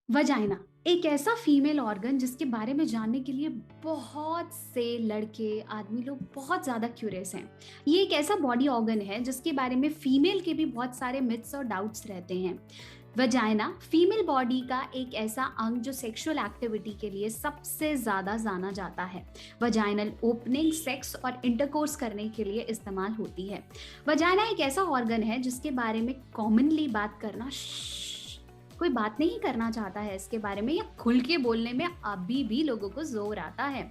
Vagina एक ऐसा female organ जिसके बारे में जानने के लिए बहुत से लड़के आदमी लोग बहुत ज्यादा क्यूरियस हैं। ये एक ऐसा बॉडी ऑर्गन है जिसके बारे में फीमेल के भी बहुत सारे मिथ्स और डाउट्स रहते हैं। वजाइना फीमेल बॉडी का एक ऐसा अंग जो सेक्सुअल एक्टिविटी के लिए सबसे ज्यादा जाना जाता है। वजाइनल ओपनिंग सेक्स और इंटरकोर्स करने के लिए इस्तेमाल होती है। वजाइना एक ऐसा ऑर्गन है जिसके बारे में कॉमनली बात करना कोई बात नहीं करना चाहता है इसके बारे में, या खुल के बोलने में अभी भी लोगों को जोर आता है।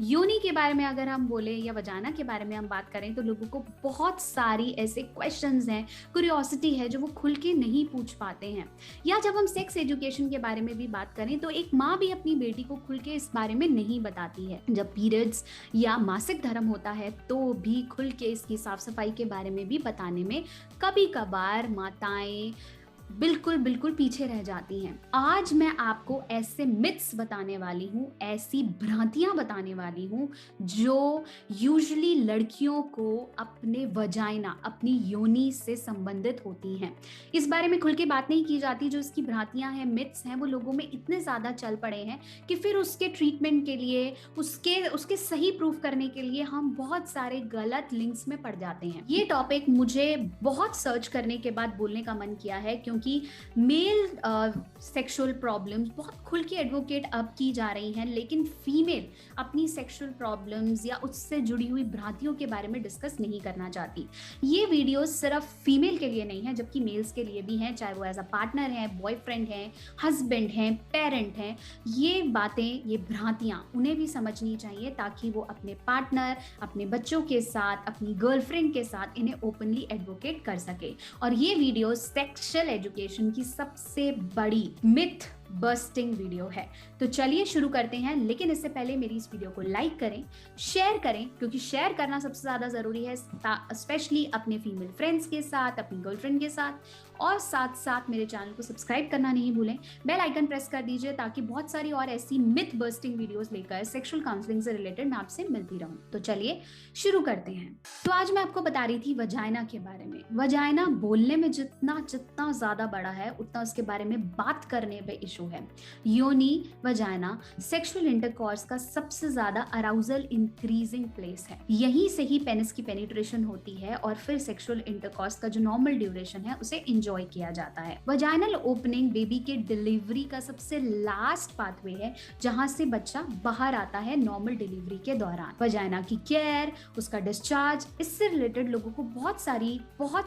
योनि के बारे में अगर हम बोले या वजाना के बारे में हम बात करें तो लोगों को बहुत सारी ऐसे क्वेश्चंस हैं, क्यूरियोसिटी है जो वो खुल के नहीं पूछ पाते हैं। या जब हम सेक्स एजुकेशन के बारे में भी बात करें तो एक माँ भी अपनी बेटी को खुल के इस बारे में नहीं बताती है। जब पीरियड्स या मासिक धर्म होता है तो भी खुल के इसकी साफ सफाई के बारे में भी बताने में कभी कभार माताएं बिल्कुल बिल्कुल पीछे रह जाती हैं। आज मैं आपको ऐसे मिथ्स बताने वाली हूँ, ऐसी भ्रांतियां बताने वाली हूँ जो यूजुअली लड़कियों को अपने वजाइना, अपनी योनि से संबंधित होती हैं। इस बारे में खुल के बात नहीं की जाती। जो इसकी भ्रांतियां हैं, मिथ्स हैं, वो लोगों में इतने ज्यादा चल पड़े हैं कि फिर उसके ट्रीटमेंट के लिए, उसके उसके सही प्रूफ करने के लिए हम बहुत सारे गलत लिंक्स में पड़ जाते हैं। ये टॉपिक मुझे बहुत सर्च करने के बाद बोलने का मन किया है, क्योंकि मेल सेक्सुअल प्रॉब्लम्स बहुत खुल के एडवोकेट अब की जा रही हैं, लेकिन फीमेल अपनी सेक्सुअल प्रॉब्लम्स या उससे जुड़ी हुई भ्रांतियों के बारे में डिस्कस नहीं करना चाहती। ये वीडियो सिर्फ फीमेल के लिए नहीं है, जबकि मेल्स के लिए भी हैं, चाहे वो एज अ पार्टनर है, बॉयफ्रेंड है, हस्बैंड है, पेरेंट है। ये बातें, ये भ्रांतियां उन्हें भी समझनी चाहिए ताकि वो अपने पार्टनर, अपने बच्चों के साथ, अपनी गर्लफ्रेंड के साथ इन्हें ओपनली एडवोकेट कर सके। और ये वीडियो सेक्सुअल एजुकेशन की सबसे बड़ी मिथ बस्टिंग वीडियो है। तो चलिए शुरू करते हैं, लेकिन इससे पहले मेरी इस वीडियो को लाइक करें, शेयर करें, क्योंकि शेयर करना सबसे ज्यादा जरूरी है, स्पेशली अपने फीमेल फ्रेंड्स के साथ, अपनी गर्लफ्रेंड के साथ। और साथ साथ मेरे चैनल को सब्सक्राइब करना नहीं भूलें, बेल आइकन प्रेस कर दीजिए ताकि बहुत सारी और ऐसी मिथ बस्टिंग वीडियोस लेकर सेक्सुअल काउंसलिंग से रिलेटेड मैं आपसे मिलती रहूं। तो चलिए शुरू करते हैं। तो आज मैं आपको बता रही थी वजाइना के बारे में। वजाइना बोलने में जितना जितना ज्यादा बड़ा है उतना उसके बारे में बात करने पे इशू है। योनि, वजाइना सेक्सुअल इंटरकॉर्स का सबसे ज्यादा अराउजल इंक्रीजिंग प्लेस है। यहीं से ही पेनिस की पेनिट्रेशन होती है और फिर सेक्सुअल इंटरकॉर्स का जो नॉर्मल ड्यूरेशन है उसे एंजॉय किया जाता है। वजाइनल ओपनिंग बेबी के डिलीवरी का सबसे लास्ट पाथवे है जहां से बच्चा बाहर आता है नॉर्मल डिलीवरी के दौरान। वजाइना की केयर, उसका डिस्चार्ज, इससे रिलेटेड लोगों को बहुत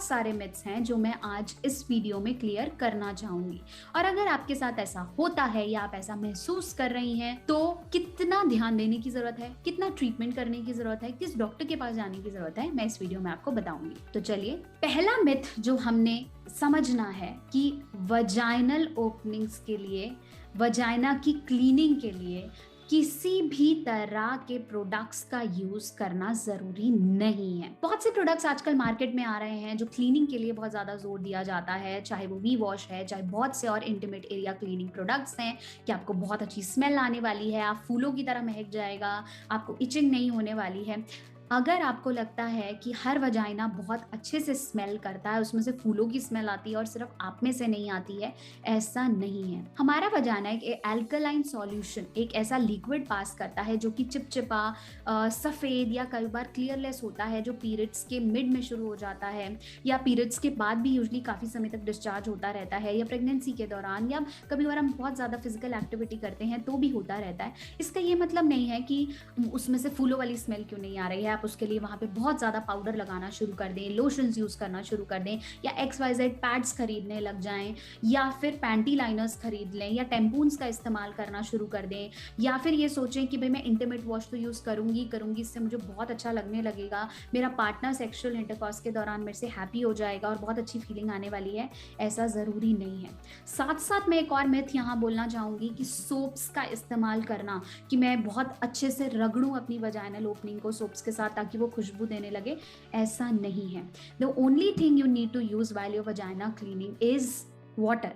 सारे मिथ्स हैं जो मैं आज इस वीडियो में क्लियर करना चाहूंगी। और अगर आपके साथ ऐसा होता है या आप ऐसा महसूस कर रही हैं तो कितना ध्यान देने की जरूरत है, कितना ट्रीटमेंट करने की जरूरत है, किस डॉक्टर के पास जाने की जरूरत है, मैं इस वीडियो में आपको बताऊंगी। तो चलिए, पहला मिथ जो हमने समझना है कि वजाइनल ओपनिंग्स के लिए, वजाइना की क्लीनिंग के लिए किसी भी तरह के प्रोडक्ट्स का यूज करना जरूरी नहीं है। बहुत से प्रोडक्ट्स आजकल मार्केट में आ रहे हैं जो क्लीनिंग के लिए बहुत ज्यादा जोर दिया जाता है, चाहे वो वी वॉश है, चाहे बहुत से और इंटीमेट एरिया क्लीनिंग प्रोडक्ट्स हैं कि आपको बहुत अच्छी स्मेल आने वाली है, आप फूलों की तरह महक जाएगा, आपको इचिंग नहीं होने वाली है। अगर आपको लगता है कि हर वजाइना बहुत अच्छे से स्मेल करता है, उसमें से फूलों की स्मेल आती है और सिर्फ आप में से नहीं आती है, ऐसा नहीं है। हमारा वजाइना एक एल्कलाइन सॉल्यूशन, एक ऐसा लिक्विड पास करता है जो कि चिपचिपा, सफेद या कई बार क्लियरलेस होता है, जो पीरियड्स के मिड में शुरू हो जाता है या पीरियड्स के बाद भी यूजली काफी समय तक डिस्चार्ज होता रहता है, या प्रेगनेंसी के दौरान, या कभी बार हम बहुत ज्यादा फिजिकल एक्टिविटी करते हैं तो भी होता रहता है। इसका ये मतलब नहीं है कि उसमें से फूलों वाली स्मेल क्यों नहीं आ रही है, आप उसके लिए वहां पे बहुत ज्यादा पाउडर लगाना शुरू कर दें, लोशंस यूज करना शुरू कर दें, या XYZ पैड्स खरीदने लग जाएं, या फिर पैंटी लाइनर्स खरीद लें, या टेम्पून्स का इस्तेमाल करना शुरू कर दें, या फिर ये सोचें कि भाई मैं इंटीमेट वॉश तो यूज करूंगी, इससे मुझे बहुत अच्छा लगने लगेगा, मेरा पार्टनर सेक्सुअल इंटरकॉर्स के दौरान मेरे से हैप्पी हो जाएगा और बहुत अच्छी फीलिंग आने वाली है। ऐसा जरूरी नहीं है। साथ साथ मैं एक और मिथ यहाँ बोलना चाहूंगी कि सोप्स का इस्तेमाल करना, कि मैं बहुत अच्छे से रगड़ूं अपनी वजाइनल ओपनिंग को सोप्स के साथ ताकि वो खुशबू देने लगे, ऐसा नहीं है। The only thing you need to use while your vagina cleaning is water,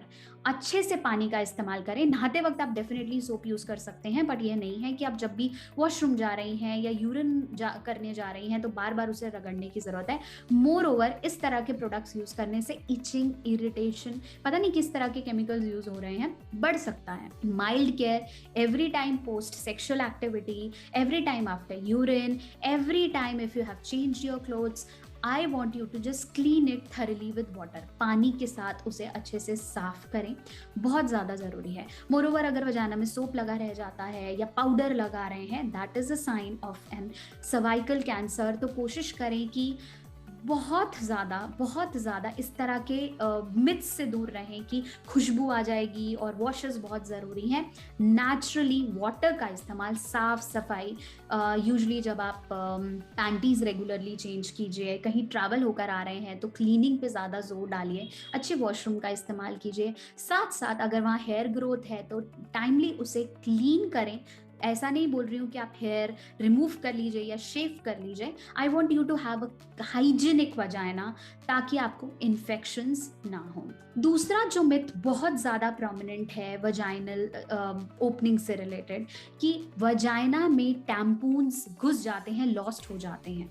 अच्छे से पानी का इस्तेमाल करें। नहाते वक्त आप डेफिनेटली सोप यूज़ कर सकते हैं, बट ये नहीं है कि आप जब भी वॉशरूम जा रही हैं या करने जा रही हैं तो बार बार उसे रगड़ने की ज़रूरत है। मोर ओवर इस तरह के प्रोडक्ट्स यूज़ करने से इचिंग, इरिटेशन, पता नहीं किस तरह के केमिकल्स यूज़ हो रहे हैं, बढ़ सकता है। Mild care, every time post sexual activity, every time after urine, every time if you have changed your clothes, I want you to just clean it thoroughly with water. पानी के साथ उसे अच्छे से साफ करें, बहुत ज़्यादा ज़रूरी है। मोरोवर अगर वजाना में सोप लगा रह जाता है या पाउडर लगा रहे हैं, that is a sign of an cervical cancer. तो कोशिश करें कि बहुत ज़्यादा इस तरह के मिथ्स से दूर रहें कि खुशबू आ जाएगी और वॉशेस बहुत ज़रूरी हैं। नेचुरली वाटर का इस्तेमाल, साफ सफाई, यूजुअली जब आप पैंटीज़ रेगुलरली चेंज कीजिए, कहीं ट्रैवल होकर आ रहे हैं तो क्लीनिंग पे ज़्यादा जोर डालिए, अच्छे वॉशरूम का इस्तेमाल कीजिए। साथ साथ अगर वहाँ हेयर ग्रोथ है तो टाइमली उसे क्लीन करें। ऐसा नहीं बोल रही हूँ कि आप हेयर रिमूव कर लीजिए या शेव कर लीजिए। I want you to have a hygienic vagina ताकि आपको इन्फेक्शंस ना हो। दूसरा जो मिथ बहुत ज़्यादा प्रोमिनेंट है वजाइनल ओपनिंग से रिलेटेड, कि वजाइना में टैम्पून्स घुस जाते हैं, लॉस्ट हो जाते हैं।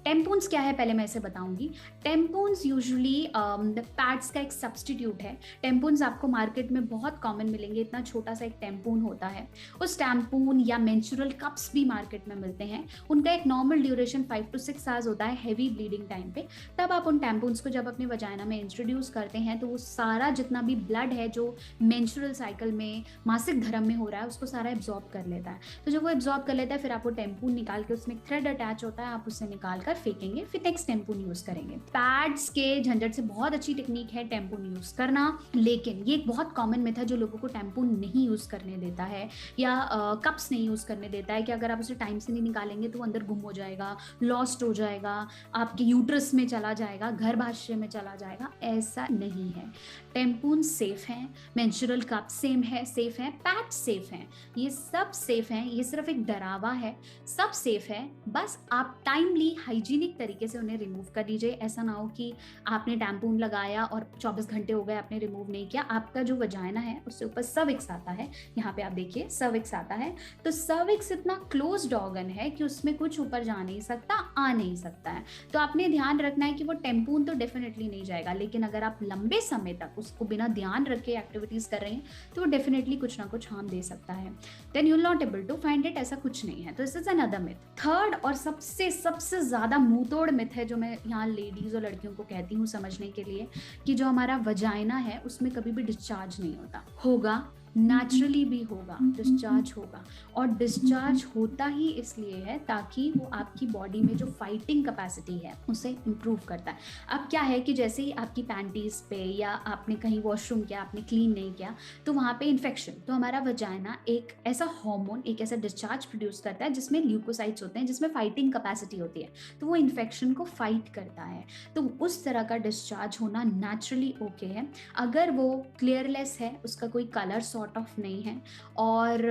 टेम्पून्स क्या है पहले मैं इसे बताऊंगी। टेम्पून्स यूजुअली पैड्स का एक सब्स्टिट्यूट है। टेम्पून्स आपको मार्केट में बहुत कॉमन मिलेंगे, इतना छोटा सा एक टेम्पून होता है। उस टेम्पून या मेंस्ट्रुअल कप्स भी मार्केट में मिलते हैं। उनका एक नॉर्मल ड्यूरेशन 5 to 6 आवर्स होता है हैवी ब्लीडिंग टाइम पे। तब आप उन टेम्पून्स को जब अपने वजाइना में इंट्रोड्यूस करते हैं तो वो सारा जितना भी ब्लड है जो मेंस्ट्रुअल साइकिल में, मासिक धर्म में हो रहा है, उसको सारा एब्जॉर्ब कर लेता है। तो जब वो एब्जॉर्ब कर लेता है फिर आप वो टेम्पून निकाल के, उसमें थ्रेड अटैच होता है, आप उससे निकाल कर फेंकेंगे, फिर नेक्स्ट टेम्पून यूज करेंगे। पैड्स के झंझट से बहुत अच्छी टेक्निक है टेम्पून यूज करना, लेकिन ये एक बहुत कॉमन मेथड जो लोगों को टेम्पून नहीं यूज करने देता है या कप्स नहीं यूज करने देता है कि अगर आप उसे टाइम से नहीं निकालेंगे तो अंदर गुम हो जाएगा, लॉस्ट हो जाएगा, आपके यूट्रस में चला जाएगा, गर्भाशय में चला जाएगा। ऐसा नहीं है। टेम्पून सेफ हैं, मेंस्ट्रुअल कप सेफ है, पैड सेफ हैं, ये सब सेफ हैं। ये सिर्फ एक डरावा है, सब सेफ है। बस आप टाइमली हाइजीनिक तरीके से उन्हें रिमूव कर लीजिए। ऐसा ना हो कि आपने टैम्पून लगाया और 24 घंटे हो गए आपने रिमूव नहीं किया। आपका जो वजाइना है उससे ऊपर सर्विक्स आता है, यहाँ पे आप देखिए सर्विक्स आता है। तो सर्विक्स इतना क्लोज्ड ऑर्गन है कि उसमें कुछ ऊपर जा नहीं सकता, आ नहीं सकता है। तो आपने ध्यान रखना है कि वो टेम्पून तो डेफिनेटली नहीं जाएगा, लेकिन अगर आप लंबे समय तक उसको बिना ध्यान रखे एक्टिविटीज कर रहे हैं तो वो डेफिनेटली कुछ ना कुछ हार्म दे सकता है। Then you will not able to find it. ऐसा कुछ नहीं है। तो this is another myth. Third और सबसे ज्यादा मुंहतोड़ मिथ है जो मैं यहाँ लेडीज और लड़कियों को कहती हूँ समझने के लिए, कि जो हमारा वजाइना है उसमें कभी भी डिस्चार्ज नहीं होगा। नेचुरली भी होगा, डिस्चार्ज होगा। और डिस्चार्ज होता ही इसलिए है ताकि वो आपकी बॉडी में जो फाइटिंग कैपेसिटी है उसे इम्प्रूव करता है। अब क्या है कि जैसे ही आपकी पैंटीज पे या आपने कहीं वॉशरूम किया, आपने क्लीन नहीं किया तो वहाँ पे इन्फेक्शन, तो हमारा वजाइना एक ऐसा हार्मोन, एक ऐसा डिस्चार्ज प्रोड्यूस करता है जिसमें ल्यूकोसाइट्स होते हैं, जिसमें फाइटिंग कैपेसिटी होती है, तो वो इन्फेक्शन को फाइट करता है। तो उस तरह का डिस्चार्ज होना नेचुरली ओके है। अगर वो क्लियरलेस है, उसका कोई कलर सॉर्ट ऑफ नहीं है और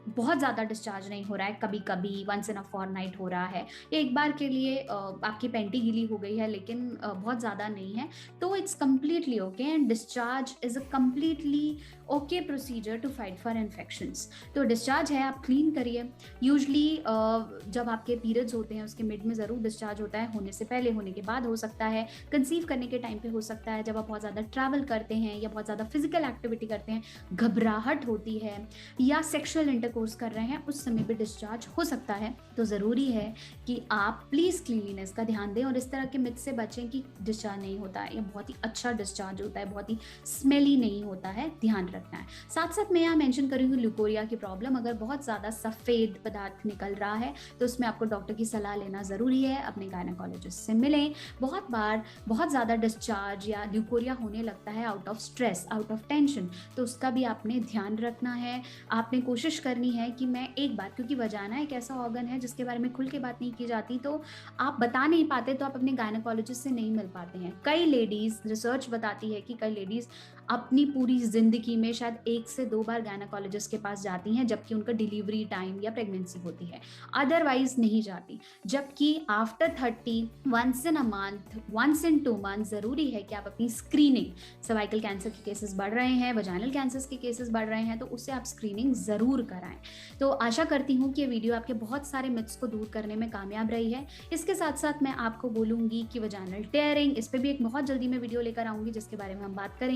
बहुत ज़्यादा डिस्चार्ज नहीं हो रहा है, कभी कभी वंस इन अ फॉरनाइट हो रहा है, या एक बार के लिए आपकी पेंटी गीली हो गई है लेकिन बहुत ज़्यादा नहीं है, तो it's completely okay and discharge is a completely okay procedure to fight for infections. तो डिस्चार्ज है, आप क्लीन करिए। यूजली जब आपके पीरियड्स होते हैं उसके मिड में ज़रूर डिस्चार्ज होता है, होने से पहले, होने के बाद हो सकता है, कंसीव करने के टाइम पे हो सकता है, जब आप बहुत ज़्यादा ट्रैवल करते हैं या बहुत ज़्यादा फिजिकल एक्टिविटी करते हैं, घबराहट होती है या सेक्सुअल इंटरकोर्स कर रहे हैं, उस समय भी डिस्चार्ज हो सकता है। तो ज़रूरी है कि आप प्लीज़ क्लीनलीनेस का ध्यान दें और इस तरह के मिथ से बचें कि डिस्चार्ज नहीं होता है, या बहुत ही अच्छा डिस्चार्ज होता है, बहुत ही स्मेली नहीं होता है, ध्यान रखना है। साथ साथ मैं यहाँ मेंशन करूँगी ल्यूकोरिया की प्रॉब्लम। अगर बहुत ज़्यादा सफ़ेद पदार्थ निकल रहा है तो उसमें आपको डॉक्टर की सलाह लेना ज़रूरी है, अपने गायनेकोलॉजिस्ट से मिलें। बहुत बार बहुत ज़्यादा डिस्चार्ज या ल्यूकोरिया होने लगता है out of stress, out of tension, तो उसका भी आपने ध्यान रखना है। आपने कोशिश करनी है कि मैं एक बार, क्योंकि वजाना एक ऐसा ऑर्गन है जिसके बारे में खुल के बात नहीं की जाती, तो आप बता नहीं पाते, तो आप अपने गायनेकोलॉजिस्ट से नहीं मिल पाते हैं। कई लेडीज़, रिसर्च बताती है कि कई लेडीज़ अपनी पूरी ज़िंदगी में शायद 1 से 2 बार गायनेकोलॉजिस्ट के पास जाती हैं, जबकि उनका डिलीवरी टाइम या प्रेगनेंसी होती है। अदरवाइज़ नहीं जाती। जबकि after 30 once in a month, once in 2 month ज़रूरी है कि आप अपनी स्क्रीनिंग, सर्वाइकल कैंसर के केसेस बढ़ रहे हैं, वजाइनल कैंसर्स के केसेस बढ़ रहे हैं, तो उससे आप स्क्रीनिंग ज़रूर कराएँ। तो आशा करती हूँ कि ये वीडियो आपके बहुत सारे मिथ्स को दूर करने में कामयाब रही है। इसके साथ-साथ मैं आपको बोलूँगी कि वजाइनल टेयरिंग, इस पे भी एक बहुत जल्दी मैं वीडियो लेकर आऊँगी जिसके बारे में हम बात करेंगे।